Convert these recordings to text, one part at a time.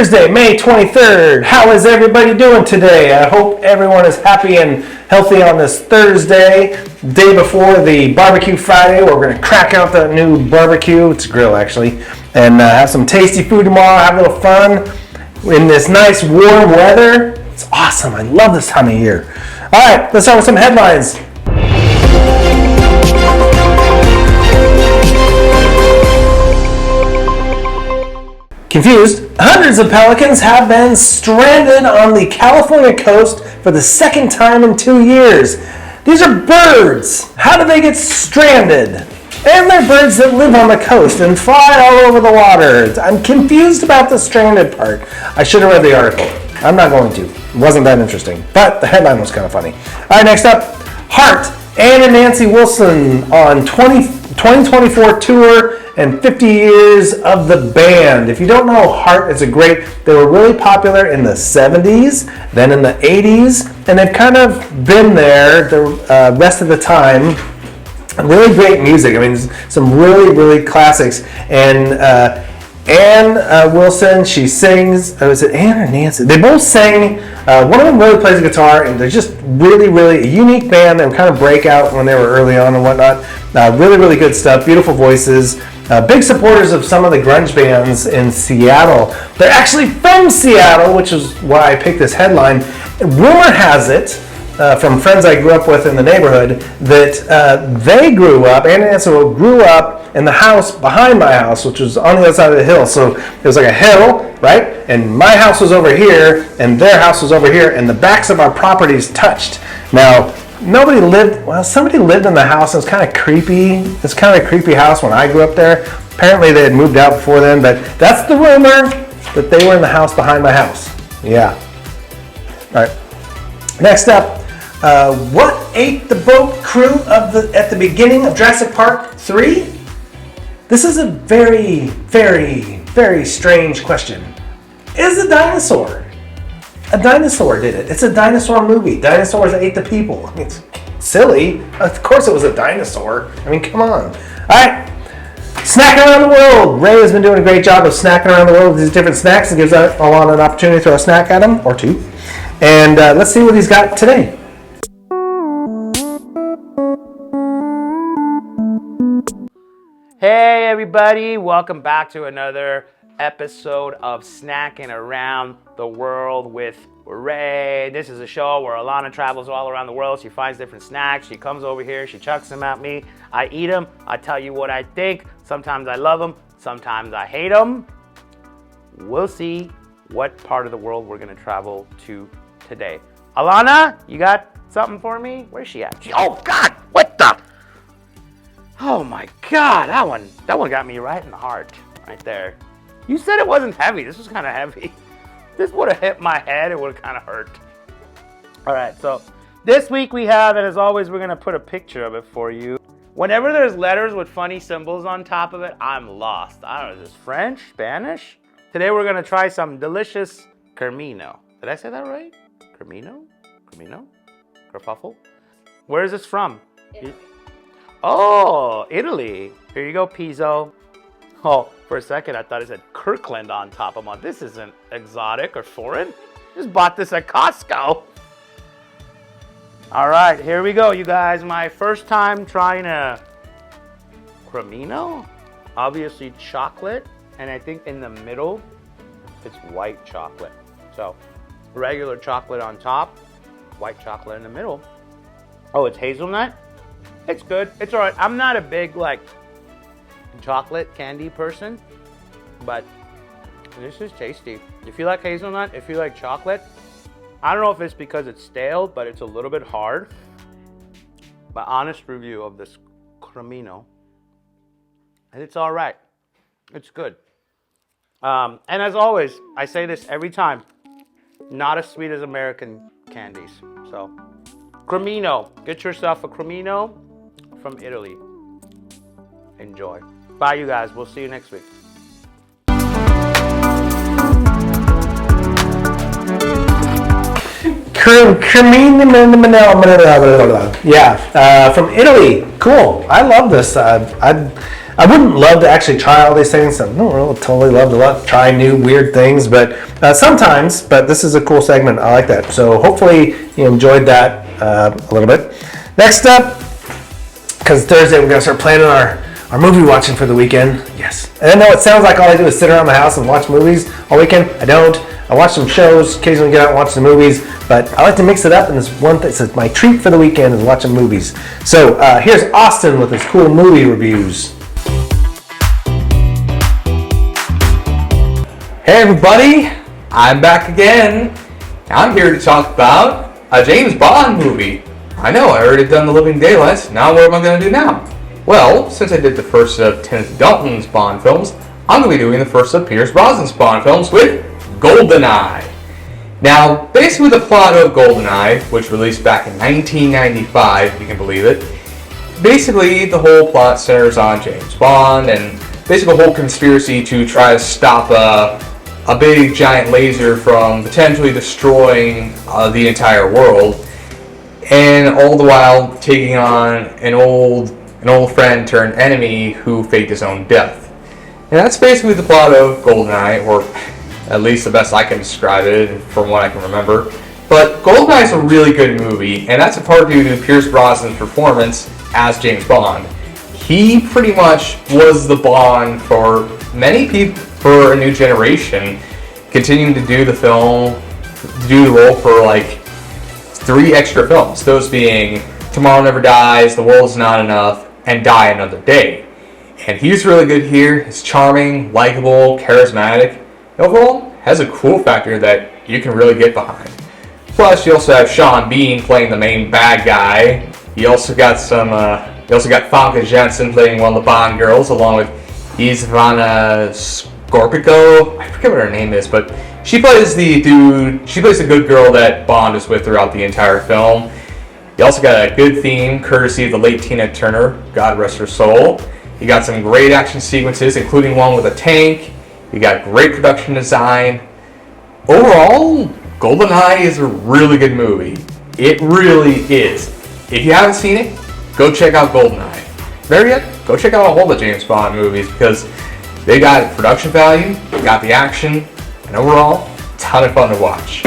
Thursday, May 23rd. How is everybody doing today? I hope everyone is happy and healthy on this Thursday, day before the Barbecue Friday, where we're going to crack out the new barbecue. It's a grill, actually, and have some tasty food tomorrow, have a little fun in this nice warm weather. It's awesome. I love this time of year. All right, let's start with some headlines. Confused? Hundreds of pelicans have been stranded on the California coast for the second time in 2 years. These are birds. How do they get stranded? And they're birds that live on the coast and fly all over the water. I'm confused about the stranded part. I should have read the article. I'm not going to. It wasn't that interesting, but the headline was kind of funny. All right, next up, Heart, Ann and Nancy Wilson on 2024 tour and 50 years of the band. If you don't know Heart, they were really popular in the 70s, then in the 80s, and they've kind of been there the rest of the time. Really great music. I mean, some really, really classics. And Ann Wilson, she sings, was it Ann or Nancy? They both sang. One of them really plays the guitar, and they're just really, really a unique band. They kind of break out when they were early on and whatnot. Really, really good stuff. Beautiful voices. Big supporters of some of the grunge bands in Seattle. They're actually from Seattle, which is why I picked this headline. Rumor has it, from friends I grew up with in the neighborhood, that they grew up, Ann and Nancy grew up in the house behind my house, which was on the other side of the hill. So it was like a hill, right? And my house was over here, and their house was over here, and the backs of our properties touched. Now, somebody lived in the house. It was kind of creepy. It's kind of a creepy house when I grew up there. Apparently they had moved out before then, but that's the rumor, that they were in the house behind my house. Yeah. All right. Next up, what ate the boat crew at the beginning of Jurassic Park 3? This is a very, very, very strange question. It is a dinosaur. A dinosaur did it. It's a dinosaur movie. Dinosaurs ate the people. I mean, it's silly. Of course it was a dinosaur. I mean, come on. All right. Snacking around the world. Ray has been doing a great job of snacking around the world with these different snacks. It gives Alana an opportunity to throw a snack at him, or two. And let's see what he's got today. Hey everybody, welcome back to another episode of Snacking Around the World with Ray. This is a show where Alana travels all around the world. She finds different snacks. She comes over here. She chucks them at me. I eat them. I tell you what I think. Sometimes I love them. Sometimes I hate them. We'll see what part of the world we're going to travel to today. Alana, you got something for me? Where's she at? Oh, God. What the? Oh, my God. That one got me right in the heart. Right there. You said it wasn't heavy. This was kind of heavy. This would have hit my head. It would have kind of hurt. All right, so this week we have, and as always, we're going to put a picture of it for you. Whenever there's letters with funny symbols on top of it, I'm lost. I don't know, is this French, Spanish? Today we're going to try some delicious Cremino. Did I say that right? Cremino? Kerfuffle? Where is this from? Italy. Oh, Italy. Here you go, Pizzo. Oh, for a second, I thought it said Kirkland on top. I'm like, this isn't exotic or foreign. Just bought this at Costco. All right, here we go, you guys. My first time trying a Cremino. Obviously chocolate, and I think in the middle, it's white chocolate. So, regular chocolate on top, white chocolate in the middle. Oh, it's hazelnut? It's good. It's all right. I'm not a big, chocolate candy person, but this is tasty. If you like hazelnut, if you like chocolate, I don't know if it's because it's stale, but it's a little bit hard. My honest review of this Cremino, and it's all right. It's good. And as always, I say this every time, not as sweet as American candies. So, Cremino, get yourself a Cremino from Italy. Enjoy. Bye, you guys. We'll see you next week. Yeah, from Italy. Cool. I love this. I wouldn't love to actually try all these things. I don't really totally love to try new weird things, but sometimes. But this is a cool segment. I like that. So hopefully you enjoyed that a little bit. Next up, because Thursday we're gonna start planning our movie watching for the weekend. Yes. And I know it sounds like all I do is sit around the house and watch movies all weekend. I don't. I watch some shows, occasionally get out and watch some movies, but I like to mix it up, and this one thing, so my treat for the weekend is watching movies. So here's Austin with his cool movie reviews. Hey everybody, I'm back again. I'm here to talk about a James Bond movie. I know, I already done The Living Daylights, now what am I going to do now? Well, since I did the first of Timothy Dalton's Bond films, I'm going to be doing the first of Pierce Brosnan's Bond films with GoldenEye. Now, basically the plot of GoldenEye, which released back in 1995, if you can believe it, basically the whole plot centers on James Bond and basically the whole conspiracy to try to stop a big giant laser from potentially destroying the entire world, and all the while taking on an old friend turned enemy who faked his own death. And that's basically the plot of GoldenEye, or at least the best I can describe it from what I can remember. But GoldenEye is a really good movie, and that's in part due to Pierce Brosnan's performance as James Bond. He pretty much was the Bond for many people, for a new generation, continuing to do the role for like 3 extra films. Those being Tomorrow Never Dies, The World Is Not Enough, and Die Another Day. And he's really good here. He's charming, likable, charismatic. Overall, has a cool factor that you can really get behind. Plus, you also have Sean Bean playing the main bad guy. You also got Famke Janssen playing one of the Bond girls, along with Ivana Scorpico. I forget what her name is, but she plays the good girl that Bond is with throughout the entire film. You also got a good theme, courtesy of the late Tina Turner, God rest her soul. You got some great action sequences, including one with a tank. You got great production design. Overall, GoldenEye is a really good movie. It really is. If you haven't seen it, go check out GoldenEye. Better yet, go check out all the James Bond movies because they got production value, they got the action, and overall, a ton of fun to watch.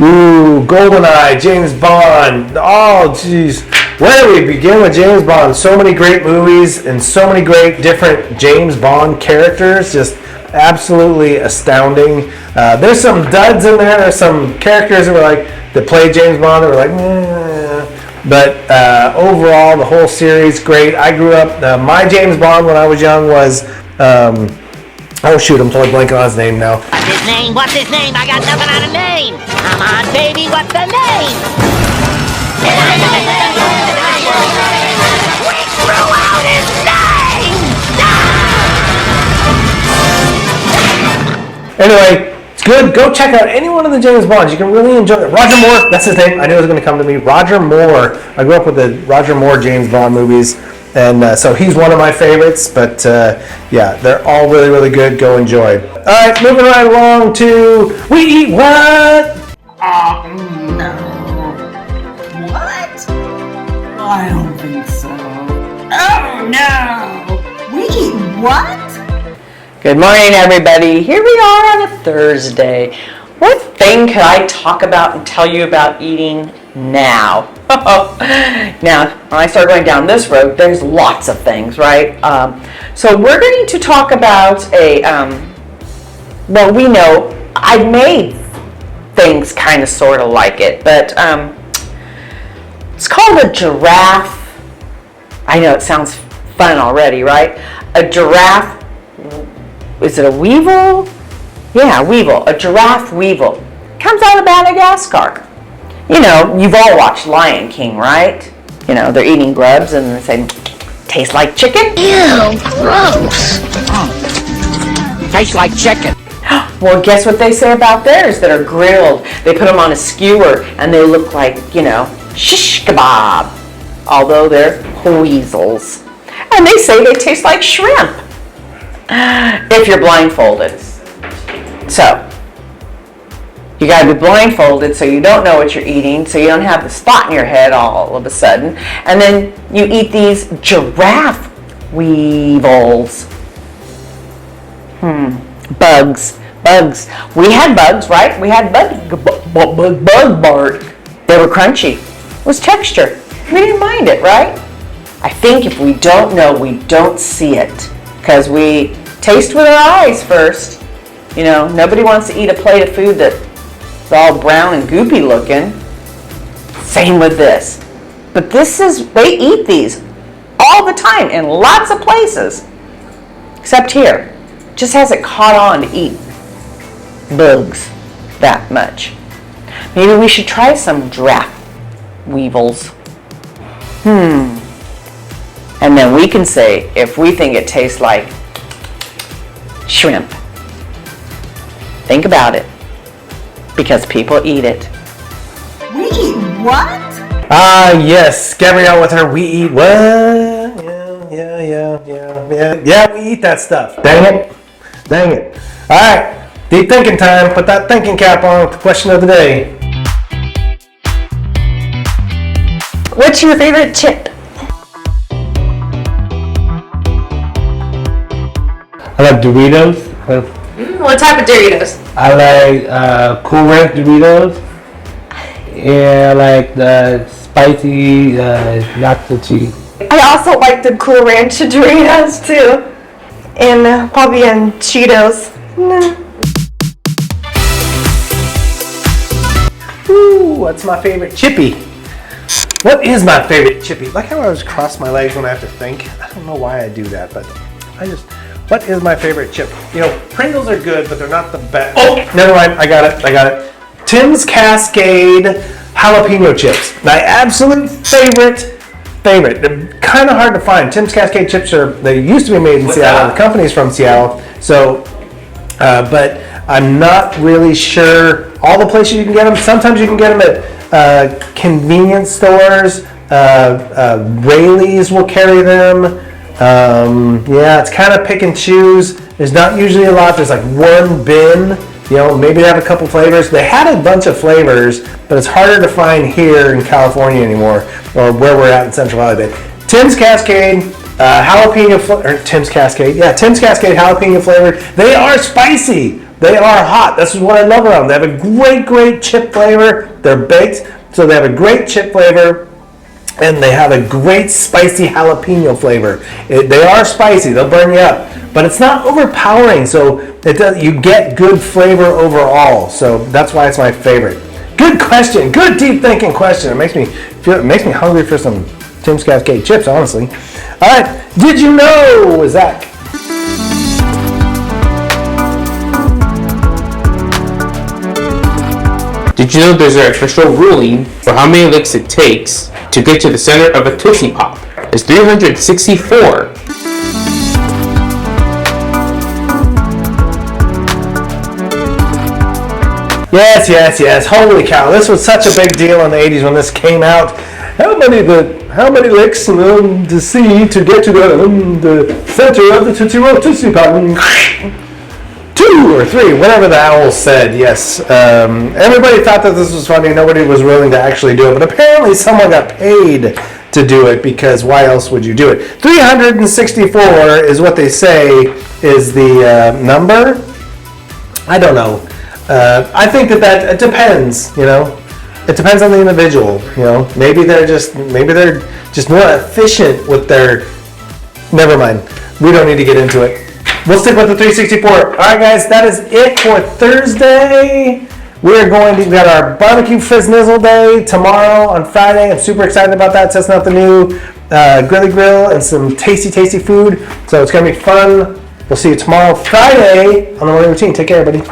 Ooh, GoldenEye, James Bond. Oh, jeez. Where do we begin with James Bond? So many great movies and so many great different James Bond characters. Just absolutely astounding. There's some duds in there. There's some characters that played James Bond that were like, meh. But overall, the whole series, great. I grew up, my James Bond when I was young was, oh shoot, I'm totally blanking on his name now. What's his name? What's his name? I got nothing on a name. Come on, baby, what's the name? We threw out his name! Anyway, it's good. Go check out any one of the James Bonds. You can really enjoy it. Roger Moore, that's his name. I knew it was going to come to me. Roger Moore. I grew up with the Roger Moore James Bond movies. And so he's one of my favorites. But yeah, they're all really, really good. Go enjoy. All right, moving right along to We Eat What? No. What? I don't think so. Oh no! We eat what? Good morning, everybody. Here we are on a Thursday. What thing could I talk about and tell you about eating now? Now, when I start going down this road, there's lots of things, right? So we're going to talk about well, we know I made things kind of sort of like it, but it's called a giraffe. I know it sounds fun already, right? A giraffe. Is it a weevil? Yeah, weevil. A giraffe weevil. Comes out of Madagascar. You know, you've all watched Lion King, right? You know, they're eating grubs and they say, tastes like chicken? Ew, gross. Tastes like chicken. Well, guess what they say about theirs that are grilled? They put them on a skewer and they look like, you know, shish kebab. Although they're weasels. And they say they taste like shrimp. If you're blindfolded. So, You gotta be blindfolded so you don't know what you're eating, so you don't have the spot in your head all of a sudden. And then you eat these giraffe weevils. Bugs. We had bugs, right? We had bug bark. They were crunchy. It was texture. We didn't mind it, right? I think if we don't know, we don't see it. Because we taste with our eyes first. You know, nobody wants to eat a plate of food that's all brown and goopy looking. Same with this. But they eat these all the time in lots of places. Except here. Just hasn't caught on to eat bugs that much. Maybe we should try some giraffe weevils. And then we can say if we think it tastes like shrimp. Think about it. Because people eat it. We eat what? Yes, Gabrielle with her we eat what? Yeah, we eat that stuff. Dang it. All right, deep thinking time. Put that thinking cap on with the question of the day. What's your favorite chip? I like Doritos. What type of Doritos? I like Cool Ranch Doritos. Yeah, I like the spicy nacho cheese. I also like the Cool Ranch Doritos too. And probably and Cheetos. Ooh, what's my favorite chippy? What is my favorite chippy? Like how I always cross my legs when I have to think. I don't know why I do that, but what is my favorite chip? You know, Pringles are good, but they're not the best. Oh, never mind. I got it. Tim's Cascade jalapeno chips. My absolute favorite. They're kind of hard to find. Tim's Cascade chips they used to be made in Seattle. The company's from Seattle. So, but I'm not really sure all the places you can get them. Sometimes you can get them at convenience stores. Rayleigh's will carry them. Yeah, it's kind of pick and choose. There's not usually a lot. There's like one bin. You know, maybe they have a couple flavors. They had a bunch of flavors, but it's harder to find here in California anymore, or where we're at in Central Valley. But Tim's Cascade Tim's Cascade jalapeno flavor. They are spicy. They are hot. This is what I love about them. They have a great chip flavor. They're baked, so they have a great chip flavor. And they have a great spicy jalapeno flavor. They are spicy. They'll burn you up. But it's not overpowering, so you get good flavor overall. So that's why it's my favorite. Good question. Good deep thinking question. It makes me hungry for some Tim's Cascade chips, honestly. All right. Did you know, Zach? Did you know there's an official ruling for how many licks it takes to get to the center of a Tootsie Pop? It's 364. Yes. Holy cow. This was such a big deal in the 80s when this came out. How many licks to see to get to the center of the Tootsie Pop? 2 or 3, whatever the owl said, yes. Everybody thought that this was funny. Nobody was willing to actually do it. But apparently someone got paid to do it, because why else would you do it? 364 is what they say is the number. I don't know. I think that it depends, you know. It depends on the individual, you know. Maybe they're just more efficient with their... Never mind. We don't need to get into it. We'll stick with the 364. All right, guys, that is it for Thursday. We got our barbecue Fizz-Nizzle day tomorrow on Friday. I'm super excited about that. Testing out the new Grilly Grill and some tasty food. So it's going to be fun. We'll see you tomorrow, Friday, on the morning routine. Take care, everybody.